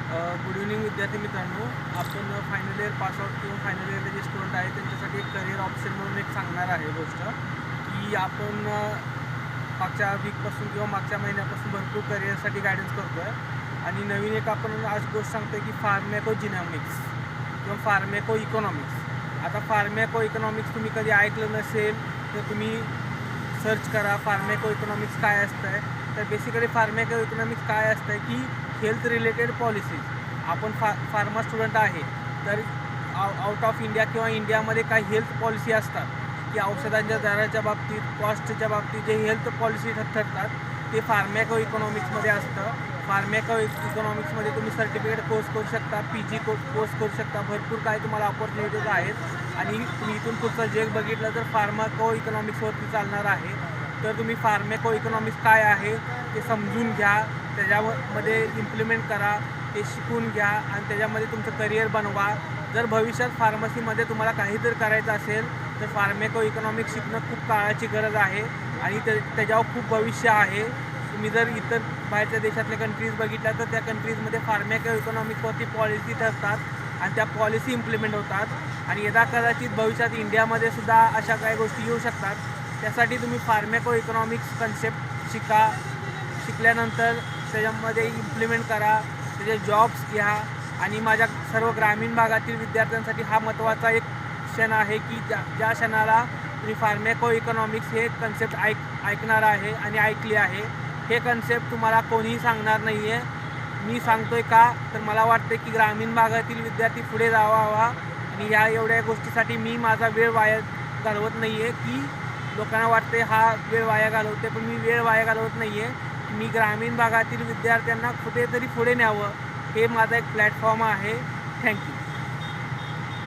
Good evening विद्यार्थी मित्रांनो. आपण फायनल इयर पासआउट किंवा फायनल इयरचे जे स्टुडंट आहेत त्यांच्यासाठी एक करिअर ऑप्शन म्हणून एक सांगणार आहे गोष्ट की आपण मागच्या वीकपासून किंवा मागच्या महिन्यापासून भरपूर करिअरसाठी गायडन्स करतो आहे. आणि नवीन एक आपण आज गोष्ट सांगतो आहे की फार्मॅकोजिनॉमिक्स किंवा फार्मॅको इकॉनॉमिक्स. आता फार्मॅको इकॉनॉमिक्स तुम्ही कधी ऐकलं नसेल तर तुम्ही सर्च करा फार्मॅको इकॉनॉमिक्स काय असतं आहे. तर बेसिकली फार्मॅको इकॉनॉमिक्स काय असतं आहे की हेल्थ रिलेटेड पॉलिसीज. आपण फार्मा स्टुडंट आहे तर आउट ऑफ इंडिया किंवा इंडियामध्ये काही हेल्थ पॉलिसी असतात की औषधांच्या दराच्या बाबतीत, कॉस्टच्या बाबतीत जे हेल्थ पॉलिसी ठरतात ते फार्मॅको इकॉनॉमिक्समध्ये असतं. फार्मॅको इकॉनॉमिक्समध्ये तुम्ही सर्टिफिकेट कोर्स करू शकता, PG कोर्स करू शकता, भरपूर काही तुम्हाला ऑपॉर्च्युनिटीज आहेत. आणि तुम्ही इथून पुढचं जग बघितलं तर फार्मॅको इकॉनॉमिक्सवरती चालणार आहे. तर तुम्ही फार्मॅको इकॉनॉमिक्स काय आहे ते समजून घ्या, त्याच्यामध्ये इम्प्लिमेंट करा, ते शिकून घ्या आणि त्याच्यामध्ये तुमचं करिअर बनवा. जर भविष्यात फार्मसीमध्ये तुम्हाला काहीतरी करायचं असेल तर फार्मॅको इकॉनॉमिक्स शिकणं खूप काळाची गरज आहे आणि त्याच्यावर खूप भविष्य आहे. तुम्ही जर इतर बाहेरच्या देशातल्या कंट्रीज बघितल्या तर त्या कंट्रीजमध्ये फार्मॅको इकॉनॉमिक्सवरती पॉलिसी ठरतात आणि त्या पॉलिसी इम्प्लिमेंट होतात. आणि यदा कदाचित भविष्यात इंडियामध्ये सुद्धा अशा काही गोष्टी येऊ शकतात. त्यासाठी तुम्ही फार्मॅको इकॉनॉमिक्स कन्सेप्ट शिकल्यानंतर त्याच्यामध्ये इम्प्लिमेंट करा, त्याचे जॉब्स घ्या. आणि माझ्या सर्व ग्रामीण भागातील विद्यार्थ्यांसाठी हा महत्त्वाचा एक क्षण आहे की ज्या क्षणाला तुम्ही फार्मॅको इकॉनॉमिक्स हे कन्सेप्ट ऐकणार आहे आणि ऐकली आहे. हे कन्सेप्ट तुम्हाला कोणीही सांगणार नाही आहे. मी सांगतो आहे का तर मला वाटते की ग्रामीण भागातील विद्यार्थी पुढे जावा हवा. आणि ह्या एवढ्या गोष्टीसाठी मी माझा वेळ वाया घालवत नाही आहे की लोकांना वाटते हा वेळ वाया घालवते, पण मी वेळ वाया घालवत नाही आहे. मी ग्रामीण भागातील विद्यार्थ्यांना कुठेतरी पुढे न्यावं, हे माझा एक प्लॅटफॉर्म आहे. थँक्यू.